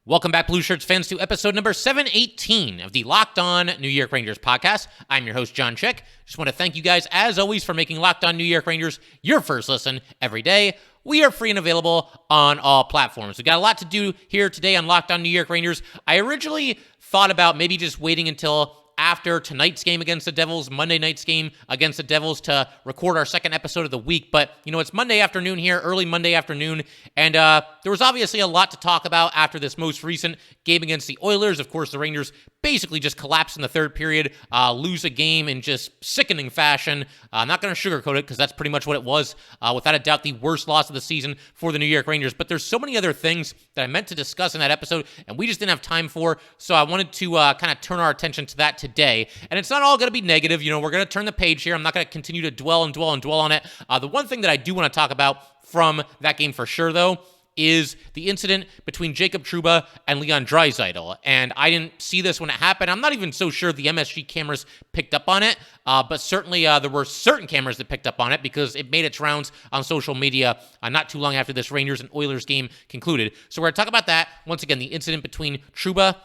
Welcome back, Blue Shirts fans, to episode number 718 of the Locked On New York Rangers podcast. I'm your host, John Chick. Just want to thank you guys, as always, for making Locked On New York Rangers your first listen every day. We are free and available on all platforms. We got a lot to do here today on Locked On New York Rangers. I originally thought about maybe just waiting until after tonight's game against the Devils, Monday night's game against the Devils, to record our second episode of the week. But, it's Monday afternoon here, early Monday afternoon, and there was obviously a lot to talk about after this most recent game against the Oilers. Of course, the Rangers basically just collapsed in the third period, lose a game in just sickening fashion. I'm not going to sugarcoat it because that's pretty much what it was. Without a doubt, the worst loss of the season for the New York Rangers. But there's so many other things that I meant to discuss in that episode, and we just didn't have time for, so I wanted to kind of turn our attention to that today. And it's not all going to be negative. We're going to turn the page here. I'm not going to continue to dwell on it. The one thing that I do want to talk about from that game for sure, though, is the incident between Jacob Trouba and Leon Draisaitl. And I didn't see this when it happened. I'm not even so sure the MSG cameras picked up on it, but certainly there were certain cameras that picked up on it because it made its rounds on social media not too long after this Rangers and Oilers game concluded. So we're going to talk about that. Once again, the incident between Trouba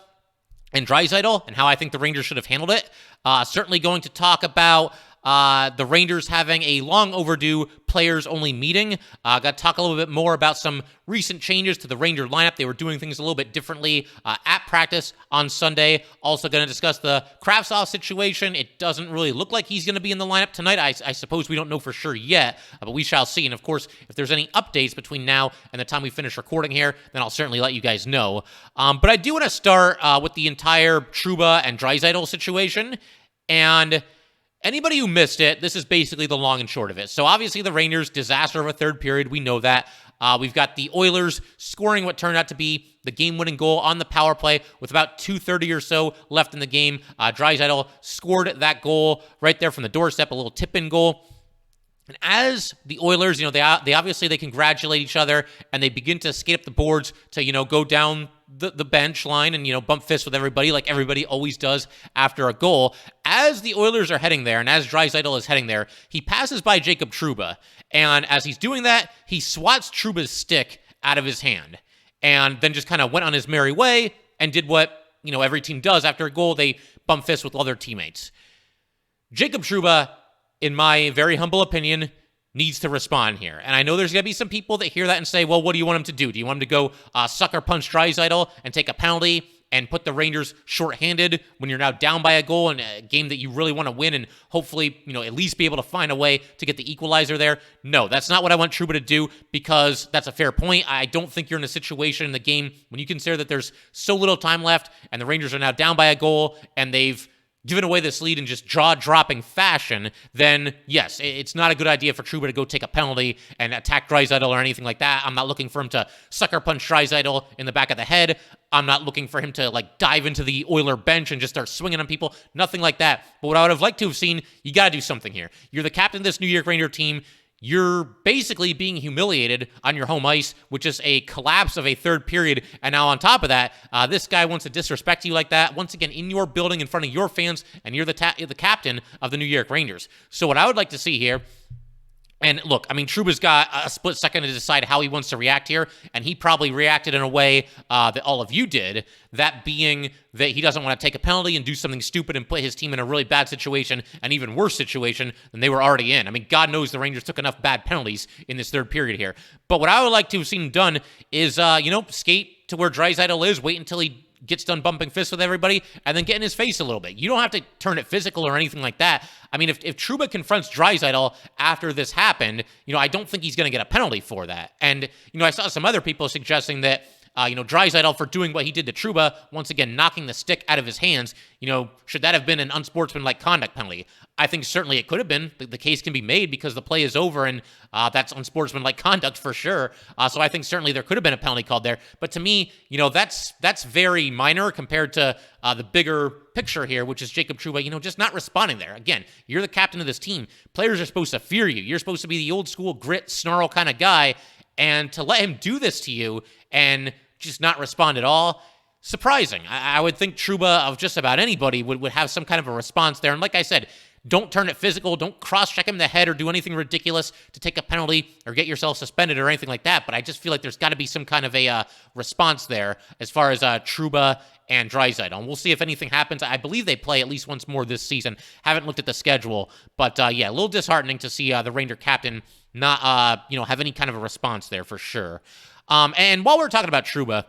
and Draisaitl and how I think the Rangers should have handled it. Certainly going to talk about the Rangers having a long overdue players-only meeting. Got to talk a little bit more about some recent changes to the Ranger lineup. They were doing things a little bit differently at practice on Sunday. Also going to discuss the Kravtsov situation. It doesn't really look like he's going to be in the lineup tonight. I suppose we don't know for sure yet, but we shall see. And of course, if there's any updates between now and the time we finish recording here, then I'll certainly let you guys know. But I do want to start with the entire Trouba and Draisaitl situation. And anybody who missed it, this is basically the long and short of it. So obviously the Rangers, disaster of a third period. We know that. We've got the Oilers scoring what turned out to be the game-winning goal on the power play with about 2:30 or so left in the game. Draisaitl scored that goal right there from the doorstep, a little tip-in goal. And as the Oilers, they obviously they congratulate each other and they begin to skate up the boards to, go down the bench line and, bump fists with everybody like everybody always does after a goal. As the Oilers are heading there and as Draisaitl is heading there, he passes by Jacob Trouba. And as he's doing that, he swats Trouba's stick out of his hand and then just kind of went on his merry way and did what, every team does after a goal. They bump fists with other teammates. Jacob Trouba, in my very humble opinion, needs to respond here. And I know there's going to be some people that hear that and say, well, what do you want him to do? Do you want him to go sucker punch Draisaitl and take a penalty and put the Rangers shorthanded when you're now down by a goal in a game that you really want to win and hopefully, at least be able to find a way to get the equalizer there? No, that's not what I want Trouba to do because that's a fair point. I don't think you're in a situation in the game when you consider that there's so little time left and the Rangers are now down by a goal and they've given away this lead in just jaw-dropping fashion, then yes, it's not a good idea for Trouba to go take a penalty and attack Draisaitl or anything like that. I'm not looking for him to sucker punch Draisaitl in the back of the head. I'm not looking for him to dive into the Oiler bench and just start swinging on people. Nothing like that. But what I would have liked to have seen, you got to do something here. You're the captain of this New York Ranger team. You're basically being humiliated on your home ice, which is a collapse of a third period. And now on top of that, this guy wants to disrespect you like that, once again, in your building, in front of your fans, and you're the captain of the New York Rangers. So what I would like to see here, and look, Trouba's got a split second to decide how he wants to react here, and he probably reacted in a way that all of you did, that being that he doesn't want to take a penalty and do something stupid and put his team in a really bad situation, an even worse situation than they were already in. God knows the Rangers took enough bad penalties in this third period here. But what I would like to have seen done is, skate to where Draisaitl is, wait until he gets done bumping fists with everybody, and then get in his face a little bit. You don't have to turn it physical or anything like that. If Trouba confronts Draisaitl after this happened, I don't think he's going to get a penalty for that. And, I saw some other people suggesting that, Draisaitl for doing what he did to Trouba, once again, knocking the stick out of his hands, should that have been an unsportsmanlike conduct penalty? I think certainly it could have been. The case can be made because the play is over and that's unsportsmanlike conduct for sure. So I think certainly there could have been a penalty called there. But to me, that's very minor compared to the bigger picture here, which is Jacob Trouba, just not responding there. Again, you're the captain of this team. Players are supposed to fear you. You're supposed to be the old school grit, snarl kind of guy. And to let him do this to you and just not respond at all, surprising. I would think Trouba, of just about anybody, would have some kind of a response there. And like I said, don't turn it physical. Don't cross-check him in the head or do anything ridiculous to take a penalty or get yourself suspended or anything like that. But I just feel like there's got to be some kind of a response there as far as Trouba and Draisaitl. And we'll see if anything happens. I believe they play at least once more this season. Haven't looked at the schedule. But, yeah, a little disheartening to see the Ranger captain not, have any kind of a response there for sure. And while we're talking about Trouba,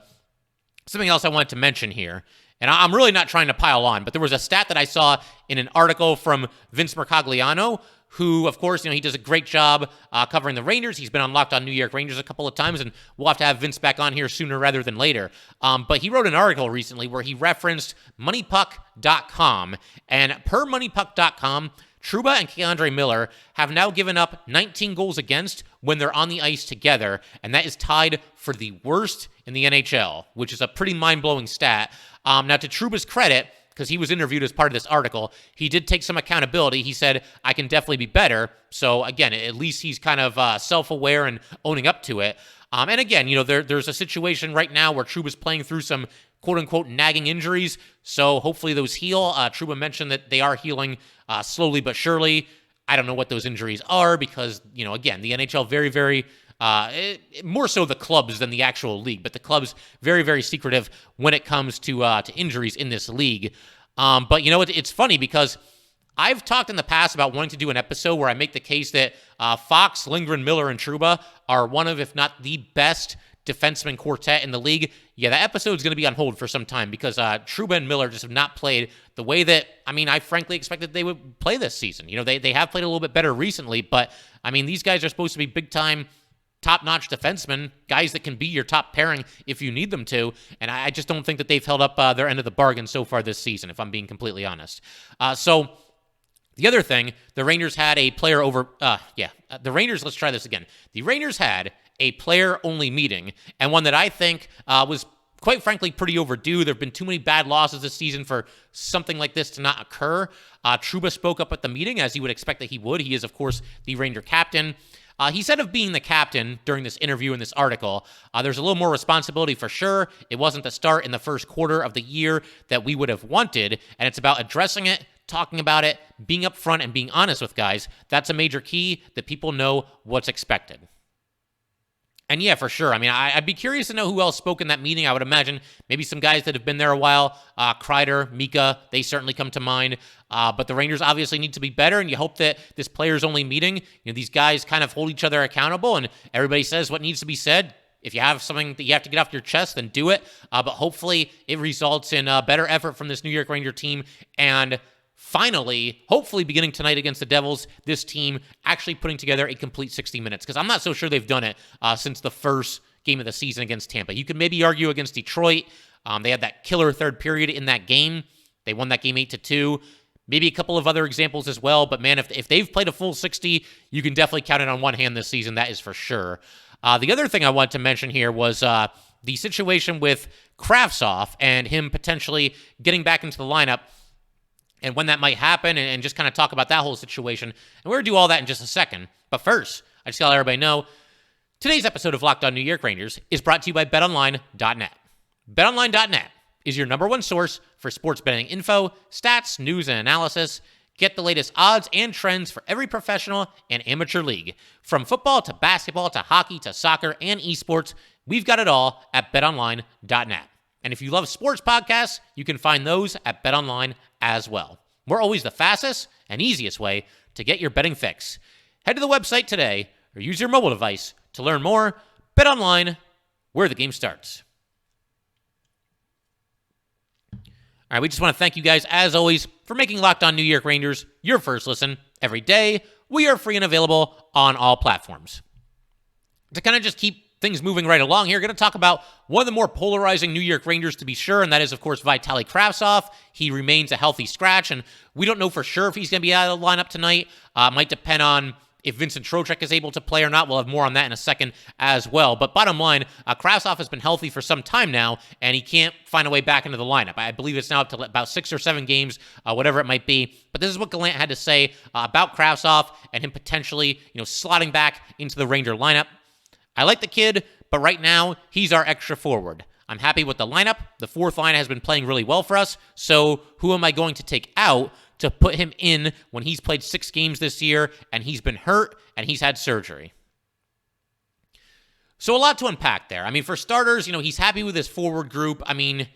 something else I wanted to mention here, and I'm really not trying to pile on, but there was a stat that I saw in an article from Vince Mercogliano, who, of course, he does a great job covering the Rangers. He's been on Locked On New York Rangers a couple of times, and we'll have to have Vince back on here sooner rather than later. But he wrote an article recently where he referenced MoneyPuck.com, and per MoneyPuck.com, Trouba and K'Andre Miller have now given up 19 goals against when they're on the ice together, and that is tied for the worst in the NHL, which is a pretty mind-blowing stat. Now, to Trouba's credit, because he was interviewed as part of this article, he did take some accountability. He said, I can definitely be better. So, again, at least he's kind of self-aware and owning up to it. And again, there's a situation right now where Trouba's playing through some quote-unquote nagging injuries, so hopefully those heal. Trouba mentioned that they are healing slowly but surely. I don't know what those injuries are because, again, the NHL very, very more so the clubs than the actual league, but the clubs very, very secretive when it comes to injuries in this league. But it's funny because I've talked in the past about wanting to do an episode where I make the case that Fox, Lindgren, Miller, and Trouba are one of, if not the best defenseman quartet in the league. Yeah, that episode's going to be on hold for some time because Trouba and Miller just have not played the way that, I frankly expected they would play this season. They have played a little bit better recently, but, these guys are supposed to be big-time top-notch defensemen, guys that can be your top pairing if you need them to, and I just don't think that they've held up their end of the bargain so far this season, if I'm being completely honest. So the other thing, the Rangers had a player let's try this again. The Rangers had a player-only meeting, and one that I think was, quite frankly, pretty overdue. There have been too many bad losses this season for something like this to not occur. Trouba spoke up at the meeting, as you would expect that he would. He is, of course, the Ranger captain. He said of being the captain during this interview in this article, there's a little more responsibility for sure. It wasn't the start in the first quarter of the year that we would have wanted, and it's about addressing it, talking about it, being upfront, and being honest with guys. That's a major key, that people know what's expected. And yeah, for sure. I'd be curious to know who else spoke in that meeting. I would imagine maybe some guys that have been there a while. Kreider, Mika, they certainly come to mind. But the Rangers obviously need to be better, and you hope that this players-only meeting, these guys kind of hold each other accountable, and everybody says what needs to be said. If you have something that you have to get off your chest, then do it. But hopefully it results in a better effort from this New York Ranger team, and finally, hopefully beginning tonight against the Devils, this team actually putting together a complete 60 minutes, because I'm not so sure they've done it since the first game of the season against Tampa. You could maybe argue against Detroit. They had that killer third period in that game. They won that game 8-2. Maybe a couple of other examples as well, but man, if they've played a full 60, you can definitely count it on one hand this season, that is for sure. The other thing I wanted to mention here was the situation with Kravtsov and him potentially getting back into the lineup, and when that might happen, and just kind of talk about that whole situation. And we're going to do all that in just a second. But first, I just got to let everybody know, today's episode of Locked On New York Rangers is brought to you by BetOnline.net. BetOnline.net is your number one source for sports betting info, stats, news, and analysis. Get the latest odds and trends for every professional and amateur league. From football to basketball to hockey to soccer and esports, we've got it all at BetOnline.net. And if you love sports podcasts, you can find those at BetOnline as well. We're always the fastest and easiest way to get your betting fix. Head to the website today or use your mobile device to learn more. BetOnline, where the game starts. All right, we just want to thank you guys, as always, for making Locked On New York Rangers your first listen every day. We are free and available on all platforms. To kind of just keep things moving right along here, going to talk about one of the more polarizing New York Rangers, to be sure, and that is, of course, Vitali Kravtsov. He remains a healthy scratch, and we don't know for sure if he's going to be out of the lineup tonight. Might depend on if Vincent Trocheck is able to play or not. We'll have more on that in a second as well. But bottom line, Kravtsov has been healthy for some time now, and he can't find a way back into the lineup. I believe it's now up to about 6 or 7 games, whatever it might be. But this is what Gallant had to say about Kravtsov and him potentially, slotting back into the Ranger lineup. I like the kid, but right now, he's our extra forward. I'm happy with the lineup. The fourth line has been playing really well for us, so who am I going to take out to put him in when he's played 6 games this year and he's been hurt and he's had surgery. So a lot to unpack there. I mean, for starters, he's happy with his forward group. I mean,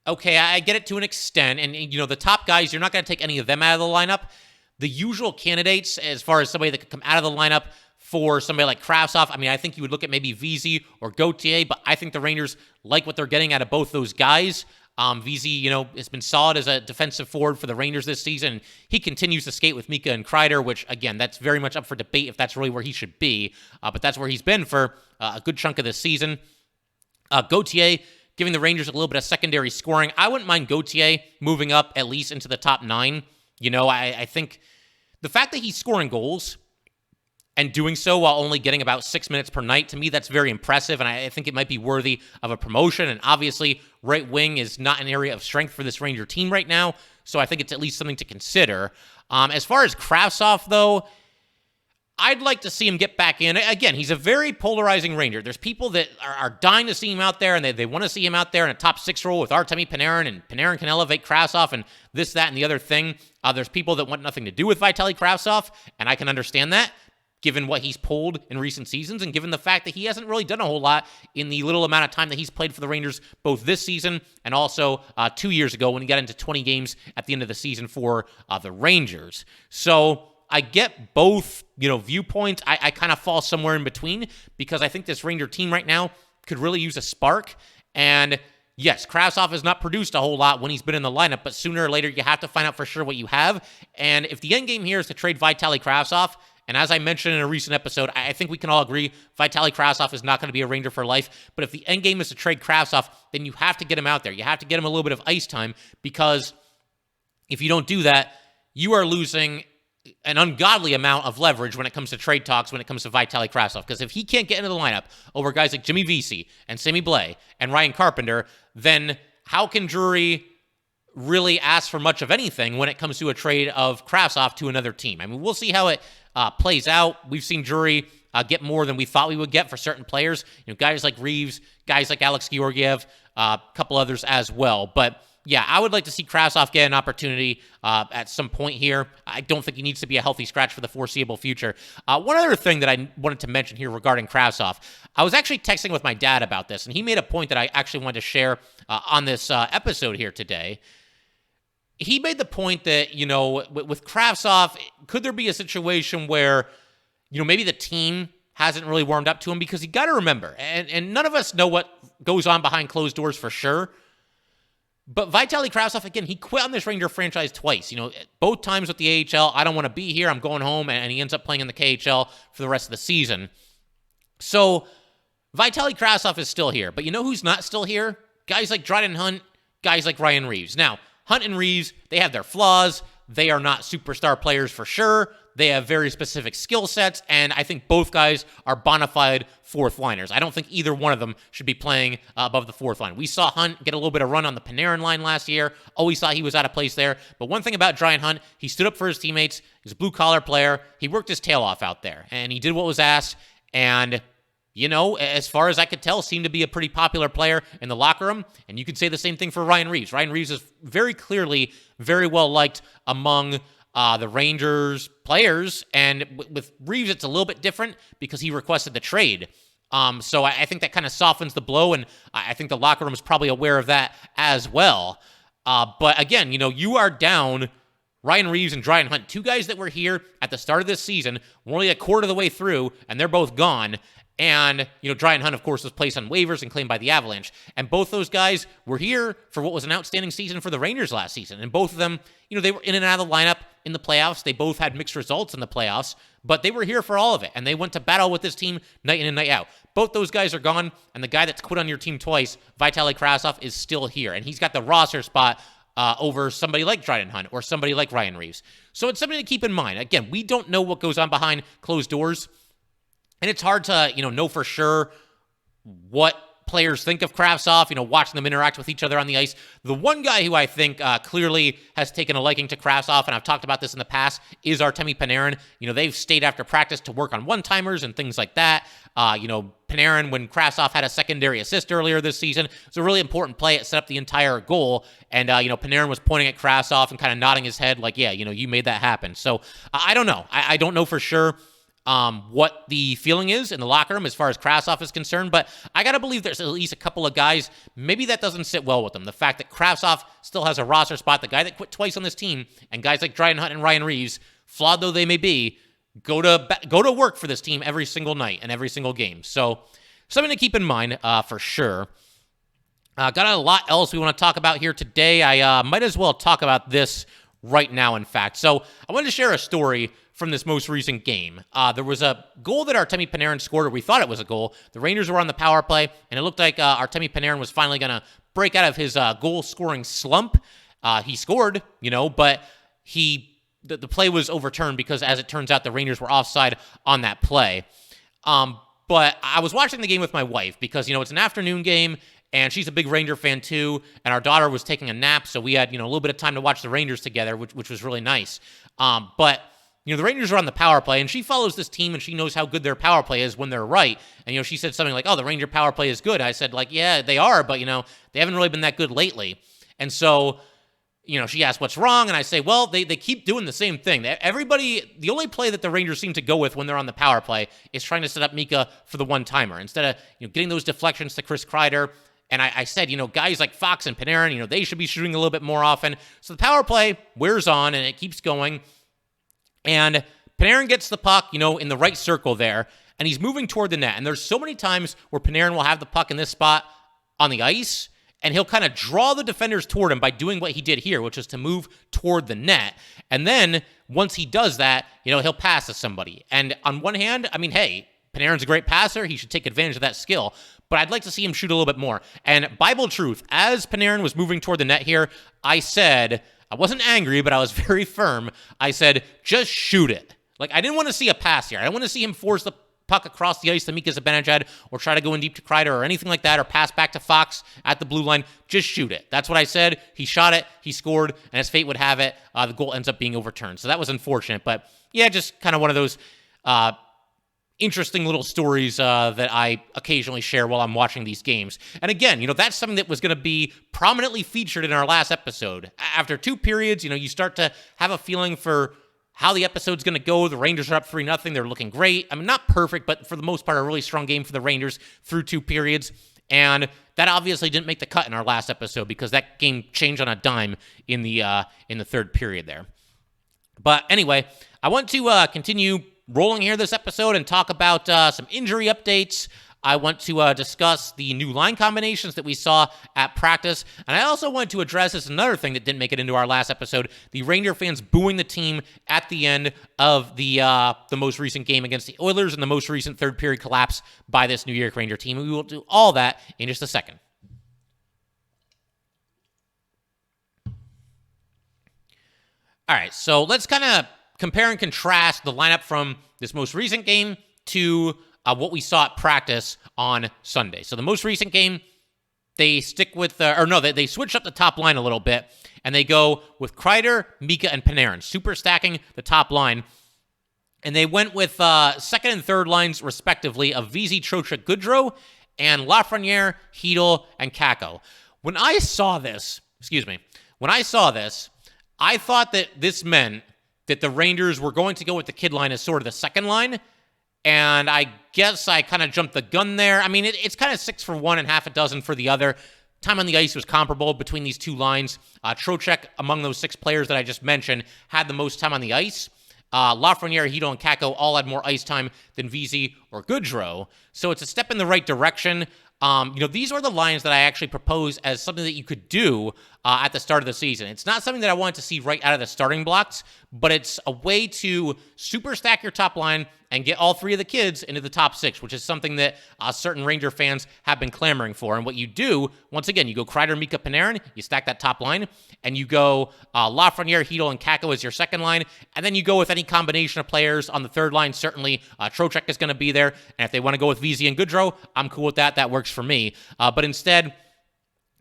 okay, I get it to an extent. And, the top guys, you're not going to take any of them out of the lineup. The usual candidates, as far as somebody that could come out of the lineup for somebody like Kravtsov, I mean, I think you would look at maybe Vesey or Gauthier, but I think the Rangers like what they're getting out of both those guys. Vesey, has been solid as a defensive forward for the Rangers this season. He continues to skate with Mika and Kreider, which, again, that's very much up for debate if that's really where he should be. But that's where he's been for a good chunk of this season. Gauthier, giving the Rangers a little bit of secondary scoring. I wouldn't mind Gauthier moving up at least into the top 9. I think the fact that he's scoring goals and doing so while only getting about 6 minutes per night, to me, that's very impressive, and I think it might be worthy of a promotion. And obviously, right wing is not an area of strength for this Ranger team right now, so I think it's at least something to consider. As far as Kravtsov, though, I'd like to see him get back in. Again, he's a very polarizing Ranger. There's people that are dying to see him out there, and they want to see him out there in a top 6 role with Artemi Panarin, and Panarin can elevate Kravtsov, and this, that, and the other thing. There's people that want nothing to do with Vitali Kravtsov, and I can understand that, given what he's pulled in recent seasons and given the fact that he hasn't really done a whole lot in the little amount of time that he's played for the Rangers, both this season and also 2 years ago when he got into 20 games at the end of the season for the Rangers. So I get both, viewpoints. I kind of fall somewhere in between because I think this Ranger team right now could really use a spark. And yes, Kravtsov has not produced a whole lot when he's been in the lineup, but sooner or later you have to find out for sure what you have. And if the end game here is to trade Vitali Kravtsov, and as I mentioned in a recent episode, I think we can all agree Vitali Kravtsov is not going to be a Ranger for life. But if the end game is to trade Kravtsov, then you have to get him out there. You have to get him a little bit of ice time, because if you don't do that, you are losing an ungodly amount of leverage when it comes to trade talks, when it comes to Vitali Kravtsov. Because if he can't get into the lineup over guys like Jimmy Vesey and Sammy Blais and Ryan Carpenter, then how can Drury really ask for much of anything when it comes to a trade of Kravtsov to another team? I mean, we'll see how it plays out. We've seen Drury get more than we thought we would get for certain players. Guys like Reeves, guys like Alex Georgiev, a couple others as well. But yeah, I would like to see Kravtsov get an opportunity at some point here. I don't think he needs to be a healthy scratch for the foreseeable future. One other thing that I wanted to mention here regarding Kravtsov, I was actually texting with my dad about this, and he made a point that I actually wanted to share on this episode here today. He made the point that, with Kravtsov, could there be a situation where, maybe the team hasn't really warmed up to him? Because you got to remember, and none of us know what goes on behind closed doors for sure, but Vitali Kravtsov, again, he quit on this Ranger franchise twice. Both times with the AHL, I don't want to be here, I'm going home, and he ends up playing in the KHL for the rest of the season. So Vitali Kravtsov is still here, but you know who's not still here? Guys like Dryden Hunt, guys like Ryan Reeves. Now, Hunt and Reeves, they have their flaws. They are not superstar players for sure. They have very specific skill sets, and I think both guys are bona fide fourth liners. I don't think either one of them should be playing above the fourth line. We saw Hunt get a little bit of run on the Panarin line last year. Always thought he was out of place there. But one thing about Dryden Hunt, he stood up for his teammates. He's a blue-collar player. He worked his tail off out there, and he did what was asked, and as far as I could tell, seemed to be a pretty popular player in the locker room. And you could say the same thing for Ryan Reeves. Ryan Reeves is very clearly very well liked among the Rangers players. And with Reeves, it's a little bit different because he requested the trade. So I think that kind of softens the blow, and I think the locker room is probably aware of that as well. But again, you are down Ryan Reeves and Dryden Hunt, two guys that were here at the start of this season. We're only a quarter of the way through, and they're both gone. And, Dryden Hunt, of course, was placed on waivers and claimed by the Avalanche. And both those guys were here for what was an outstanding season for the Rangers last season. And both of them, they were in and out of the lineup in the playoffs. They both had mixed results in the playoffs, but they were here for all of it. And they went to battle with this team night in and night out. Both those guys are gone. And the guy that's quit on your team twice, Vitali Kravtsov, is still here. And he's got the roster spot over somebody like Dryden Hunt or somebody like Ryan Reeves. So it's something to keep in mind. Again, we don't know what goes on behind closed doors. And it's hard to, know for sure what players think of Kravtsov, watching them interact with each other on the ice. The one guy who I think clearly has taken a liking to Kravtsov, and I've talked about this in the past, is Artemi Panarin. They've stayed after practice to work on one-timers and things like that. Panarin, when Kravtsov had a secondary assist earlier this season, it was a really important play. It set up the entire goal, and, Panarin was pointing at Kravtsov and kind of nodding his head like, yeah, you made that happen. So I don't know. I don't know for sure what the feeling is in the locker room as far as Kravtsov is concerned, but I got to believe there's at least a couple of guys, maybe that doesn't sit well with them. The fact that Kravtsov still has a roster spot, the guy that quit twice on this team, and guys like Dryden Hunt and Ryan Reeves, flawed though they may be, go to work for this team every single night and every single game. So something to keep in mind for sure. Got a lot else we want to talk about here today. I might as well talk about this right now, in fact. So I wanted to share a story from this most recent game. There was a goal that Artemi Panarin scored, or we thought it was a goal. The Rangers were on the power play, and it looked like Artemi Panarin was finally going to break out of his goal-scoring slump. He scored, but the play was overturned because, as it turns out, the Rangers were offside on that play. But I was watching the game with my wife because, it's an afternoon game, and she's a big Ranger fan too, and our daughter was taking a nap, so we had, a little bit of time to watch the Rangers together, which was really nice. But the Rangers are on the power play, and she follows this team, and she knows how good their power play is when they're right. And, she said something like, oh, the Ranger power play is good. I said, yeah, they are, but, they haven't really been that good lately. And so, she asked what's wrong, and I say, well, they keep doing the same thing. The only play that the Rangers seem to go with when they're on the power play is trying to set up Mika for the one-timer. Instead of, getting those deflections to Chris Kreider. And I said, guys like Fox and Panarin, they should be shooting a little bit more often. So the power play wears on, and it keeps going. And Panarin gets the puck, in the right circle there, and he's moving toward the net. And there's so many times where Panarin will have the puck in this spot on the ice, and he'll kind of draw the defenders toward him by doing what he did here, which is to move toward the net. And then once he does that, he'll pass to somebody. And on one hand, hey, Panarin's a great passer. He should take advantage of that skill. But I'd like to see him shoot a little bit more. And Bible truth, as Panarin was moving toward the net here, I said, I wasn't angry, but I was very firm. I said, just shoot it. I didn't want to see a pass here. I didn't want to see him force the puck across the ice to Mika Zibanejad or try to go in deep to Kreider or anything like that or pass back to Fox at the blue line. Just shoot it. That's what I said. He shot it. He scored. And as fate would have it, the goal ends up being overturned. So that was unfortunate. But yeah, just kind of one of those interesting little stories that I occasionally share while I'm watching these games. And again, that's something that was going to be prominently featured in our last episode. After two periods, you start to have a feeling for how the episode's going to go. The Rangers are up 3-0. They're looking great. I mean, not perfect, but for the most part, a really strong game for the Rangers through two periods. And that obviously didn't make the cut in our last episode because that game changed on a dime in the third period there. But anyway, I want to continue rolling here this episode and talk about some injury updates. I want to discuss the new line combinations that we saw at practice. And I also want to address this another thing that didn't make it into our last episode, the Ranger fans booing the team at the end of the most recent game against the Oilers and the most recent third period collapse by this New York Ranger team. We will do all that in just a second. All right, so let's kind of compare and contrast the lineup from this most recent game to what we saw at practice on Sunday. So the most recent game, they stick with, they switch up the top line a little bit, and they go with Kreider, Mika, and Panarin, super stacking the top line. And they went with second and third lines, respectively, of Vesey, Trocheck, Goodrow, and Lafreniere, Hedl, and Kakko. When I saw this, I thought that this meant that the Rangers were going to go with the kid line as sort of the second line, and I guess I kind of jumped the gun there. I mean, it's kind of 6 for one and half a dozen for the other. Time on the ice was comparable between these two lines. Trocheck, among those 6 players that I just mentioned, had the most time on the ice. Lafreniere, Hedl, and Kakko all had more ice time than Vesey or Goodrow. So it's a step in the right direction. These are the lines that I actually propose as something that you could do at the start of the season. It's not something that I wanted to see right out of the starting blocks, but it's a way to super stack your top line and get all three of the kids into the top six, which is something that certain Ranger fans have been clamoring for. And what you do, once again, you go Kreider, Mika, Panarin, you stack that top line, and you go Lafreniere, Chytil, and Kakko as your second line, and then you go with any combination of players on the third line. Certainly, Trocheck is going to be there, and if they want to go with VZ and Goodrow, I'm cool with that. That works for me. But instead,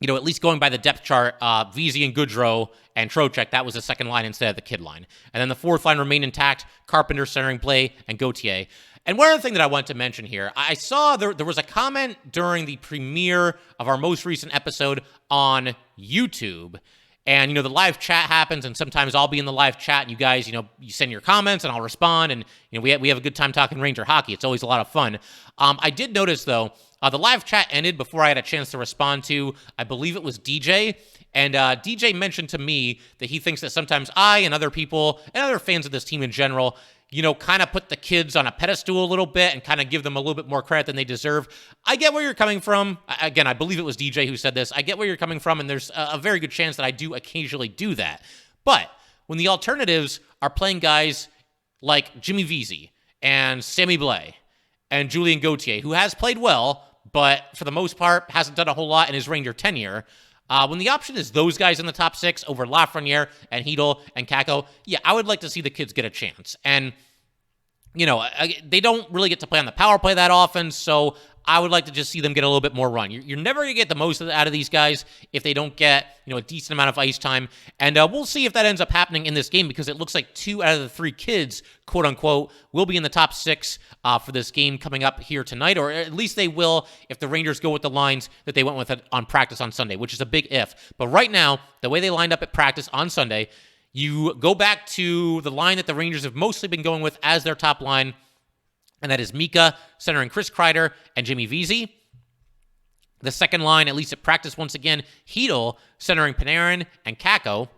at least going by the depth chart, VZ and Goodrow and Trocheck, that was the second line instead of the kid line. And then the fourth line remained intact, Carpenter centering Blais and Gauthier. And one other thing that I want to mention here, I saw there was a comment during the premiere of our most recent episode on YouTube. And, the live chat happens, and sometimes I'll be in the live chat, and you guys, you send your comments, and I'll respond, and, we have a good time talking Ranger hockey. It's always a lot of fun. I did notice, though, the live chat ended before I had a chance to respond to, I believe it was DJ, and DJ mentioned to me that he thinks that sometimes I and other people, and other fans of this team in general, kind of put the kids on a pedestal a little bit and kind of give them a little bit more credit than they deserve. I get where you're coming from. Again, I believe it was DJ who said this. I get where you're coming from, and there's a very good chance that I do occasionally do that. But when the alternatives are playing guys like Jimmy Vesey and Sammy Blais and Julien Gauthier, who has played well, but for the most part hasn't done a whole lot in his Ranger tenure, when the option is those guys in the top six over Lafreniere and Chytil and Kakko, yeah, I would like to see the kids get a chance. And, they don't really get to play on the power play that often, so I would like to just see them get a little bit more run. You're never going to get the most out of these guys if they don't get, a decent amount of ice time. And we'll see if that ends up happening in this game, because it looks like 2 out of the 3 kids, quote unquote, will be in the top 6 for this game coming up here tonight, or at least they will if the Rangers go with the lines that they went with on practice on Sunday, which is a big if. But right now, the way they lined up at practice on Sunday, you go back to the line that the Rangers have mostly been going with as their top line, and that is Mika centering Chris Kreider and Jimmy Vesey. The second line, at least at practice once again, Chytil centering Panarin and Kakko.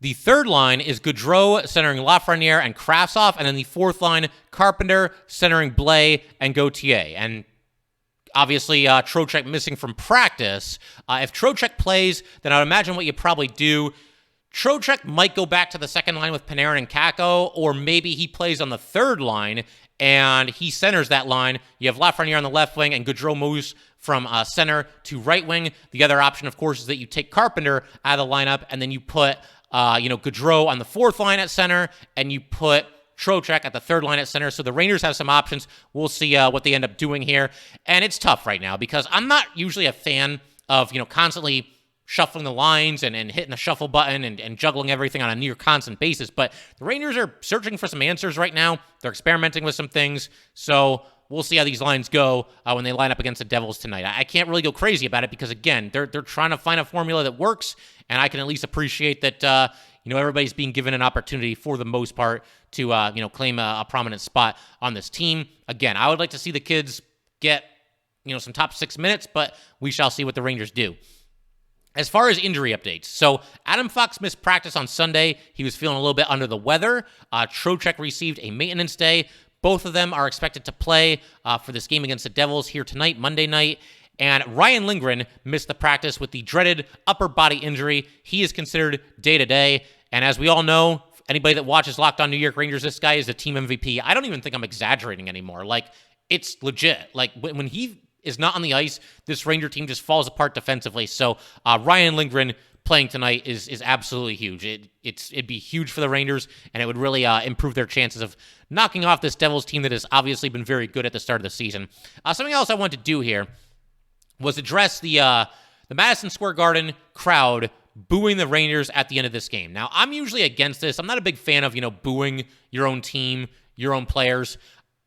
The third line is Goodrow centering Lafreniere and Kravtsov, and then the fourth line, Carpenter centering Blais and Gauthier. And obviously, Trocheck missing from practice. If Trocheck plays, then I would imagine what you probably do, Trocheck might go back to the second line with Panarin and Kakko, or maybe he plays on the third line and he centers that line. You have Lafreniere on the left wing, and Goodrow moves from center to right wing. The other option, of course, is that you take Carpenter out of the lineup, and then you put Goodrow on the fourth line at center, and you put Trocheck at the third line at center. So the Rangers have some options. We'll see what they end up doing here. And it's tough right now because I'm not usually a fan of, constantly shuffling the lines and hitting the shuffle button and juggling everything on a near constant basis. But the Rangers are searching for some answers right now. They're experimenting with some things. So we'll see how these lines go when they line up against the Devils tonight. I can't really go crazy about it because, again, they're trying to find a formula that works, and I can at least appreciate that everybody's being given an opportunity for the most part to claim a prominent spot on this team. Again, I would like to see the kids get some top 6 minutes, but we shall see what the Rangers do. As far as injury updates, so Adam Fox missed practice on Sunday. He was feeling a little bit under the weather. Trocheck received a maintenance day. Both of them are expected to play for this game against the Devils here tonight, Monday night. And Ryan Lindgren missed the practice with the dreaded upper body injury. He is considered day-to-day. And as we all know, anybody that watches Locked On New York Rangers, this guy is the team MVP. I don't even think I'm exaggerating anymore. Like, it's legit. Like, when he is not on the ice, this Ranger team just falls apart defensively. So Ryan Lindgren playing tonight is absolutely huge. It'd be huge for the Rangers, and it would really improve their chances of knocking off this Devils team that has obviously been very good at the start of the season. Something else I wanted to do here was address the Madison Square Garden crowd booing the Rangers at the end of this game. Now, I'm usually against this. I'm not a big fan of, booing your own team, your own players.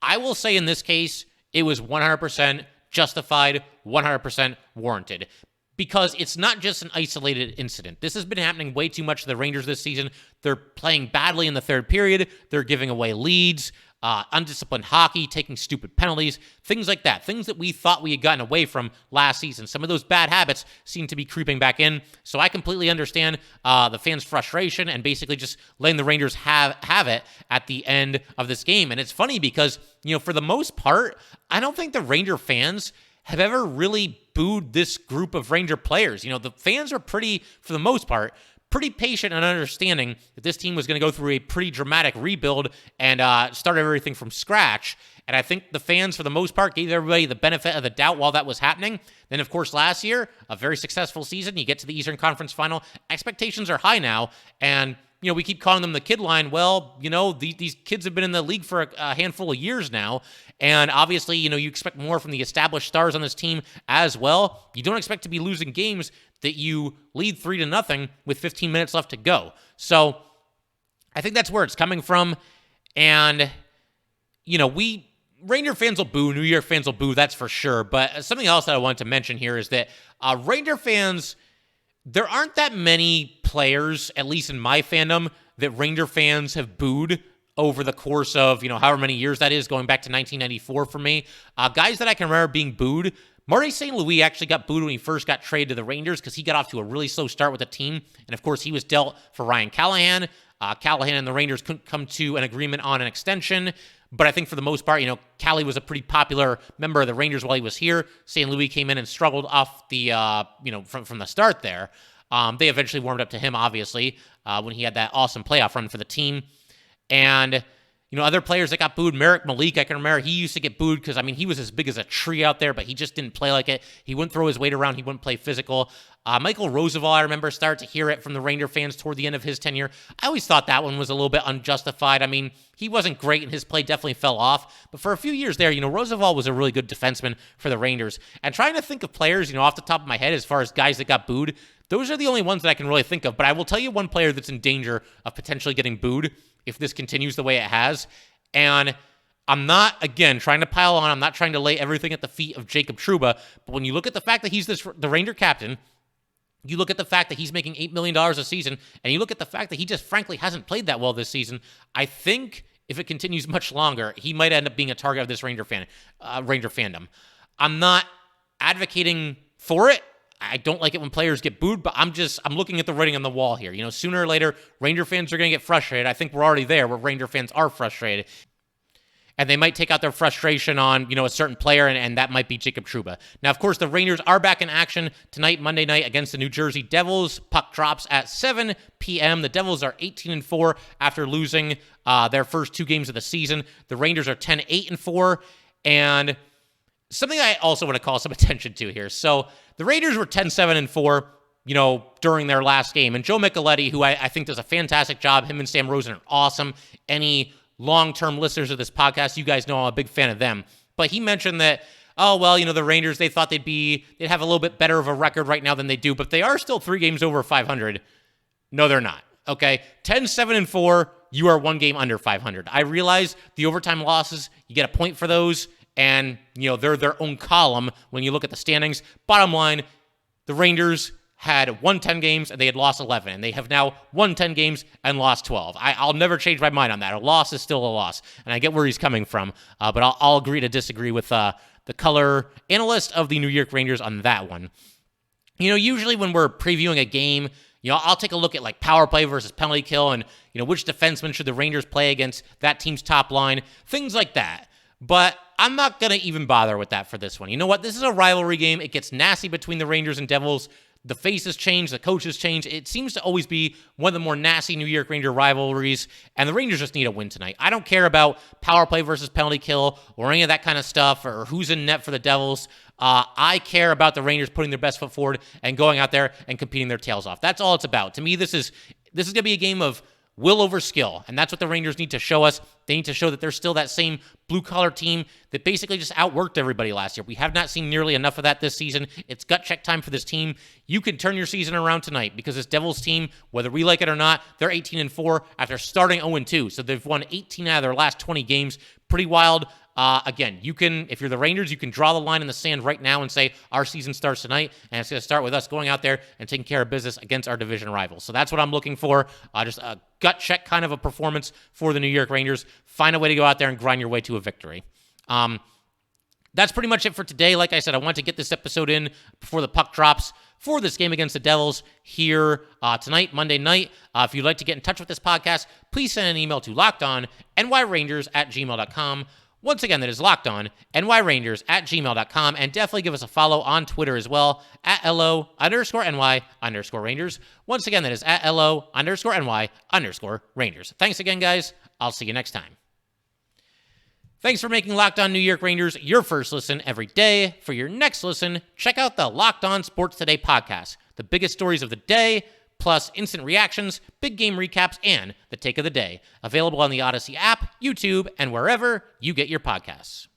I will say in this case, it was 100% justified, 100% warranted. Because it's not just an isolated incident. This has been happening way too much to the Rangers this season. They're playing badly in the third period. They're giving away leads, undisciplined hockey, taking stupid penalties, things like that. Things that we thought we had gotten away from last season. Some of those bad habits seem to be creeping back in. So I completely understand the fans' frustration and basically just letting the Rangers have it at the end of this game. And it's funny because, for the most part, I don't think the Ranger fans have ever really booed this group of Ranger players. The fans are for the most part, pretty patient and understanding that this team was going to go through a pretty dramatic rebuild and start everything from scratch. And I think the fans, for the most part, gave everybody the benefit of the doubt while that was happening. Then, of course, last year, a very successful season. You get to the Eastern Conference Final. Expectations are high now. And, we keep calling them the kid line. Well, these kids have been in the league for a handful of years now. And obviously, you expect more from the established stars on this team as well. You don't expect to be losing games that you lead 3-0 with 15 minutes left to go. So I think that's where it's coming from. And, Ranger fans will boo, New York fans will boo, that's for sure. But something else that I wanted to mention here is that Ranger fans, there aren't that many players, at least in my fandom, that Ranger fans have booed over the course of, however many years that is, going back to 1994 for me. Guys that I can remember being booed, Marty St. Louis actually got booed when he first got traded to the Rangers because he got off to a really slow start with the team. And, of course, he was dealt for Ryan Callahan. Callahan and the Rangers couldn't come to an agreement on an extension. But I think for the most part, Callie was a pretty popular member of the Rangers while he was here. St. Louis came in and struggled off the, from the start there. They eventually warmed up to him, obviously, when he had that awesome playoff run for the team. And, other players that got booed, Merrick Malik, I can remember he used to get booed because, he was as big as a tree out there, but he just didn't play like it. He wouldn't throw his weight around. He wouldn't play physical. Michael Roosevelt, I remember, started to hear it from the Ranger fans toward the end of his tenure. I always thought that one was a little bit unjustified. He wasn't great, and his play definitely fell off. But for a few years there, Roosevelt was a really good defenseman for the Rangers. And trying to think of players, off the top of my head, as far as guys that got booed, those are the only ones that I can really think of. But I will tell you one player that's in danger of potentially getting booed if this continues the way it has. And I'm not, again, trying to pile on. I'm not trying to lay everything at the feet of Jacob Trouba. But when you look at the fact that he's the Ranger captain, you look at the fact that he's making $8 million a season, and you look at the fact that he just frankly hasn't played that well this season, I think if it continues much longer, he might end up being a target of this Ranger fandom. I'm not advocating for it. I don't like it when players get booed, but I'm looking at the writing on the wall here. Sooner or later, Ranger fans are going to get frustrated. I think we're already there where Ranger fans are frustrated. And they might take out their frustration on, a certain player, and that might be Jacob Trouba. Now, of course, the Rangers are back in action tonight, Monday night, against the New Jersey Devils. Puck drops at 7 p.m. The Devils are 18-4 after losing their first 2 games of the season. The Rangers are 10-8-4. And something I also want to call some attention to here. So the Raiders were 10-7-4, during their last game. And Joe Micheletti, who I think does a fantastic job, him and Sam Rosen are awesome. Any long-term listeners of this podcast, you guys know I'm a big fan of them. But he mentioned that, the Rangers, they thought they'd have a little bit better of a record right now than they do, but they are still 3 games over 500. No, they're not. Okay? 10-7-4, you are 1 game under 500. I realize the overtime losses, you get a point for those. And, they're their own column when you look at the standings. Bottom line, the Rangers had won 10 games and they had lost 11. And they have now won 10 games and lost 12. I'll never change my mind on that. A loss is still a loss. And I get where he's coming from. But I'll agree to disagree with the color analyst of the New York Rangers on that one. Usually when we're previewing a game, I'll take a look at like power play versus penalty kill and, which defenseman should the Rangers play against that team's top line, things like that. But I'm not going to even bother with that for this one. You know what? This is a rivalry game. It gets nasty between the Rangers and Devils. The faces change. The coaches change. It seems to always be one of the more nasty New York Ranger rivalries, and the Rangers just need a win tonight. I don't care about power play versus penalty kill or any of that kind of stuff or who's in net for the Devils. I care about the Rangers putting their best foot forward and going out there and competing their tails off. That's all it's about. To me, this is going to be a game of will over skill, and that's what the Rangers need to show us. They need to show that they're still that same blue-collar team that basically just outworked everybody last year. We have not seen nearly enough of that this season. It's gut check time for this team. You can turn your season around tonight because this Devils team, whether we like it or not, they're 18-4 after starting 0-2. So they've won 18 out of their last 20 games. Pretty wild. Again, you can, if you're the Rangers, you can draw the line in the sand right now and say our season starts tonight, and it's going to start with us going out there and taking care of business against our division rivals. So that's what I'm looking for. Just a gut check kind of a performance for the New York Rangers. Find a way to go out there and grind your way to a victory. That's pretty much it for today. Like I said, I want to get this episode in before the puck drops for this game against the Devils here tonight, Monday night. If you'd like to get in touch with this podcast, please send an email to LockedOnNYRangers@gmail.com. Once again, that is Locked On NY Rangers at gmail.com, and definitely give us a follow on Twitter as well at LO_NY_Rangers. Once again, that is at LO_NY_Rangers. Thanks again, guys. I'll see you next time. Thanks for making Locked On New York Rangers your first listen every day. For your next listen, check out the Locked On Sports Today podcast. The biggest stories of the day, plus instant reactions, big game recaps, and the take of the day. Available on the Odyssey app, YouTube, and wherever you get your podcasts.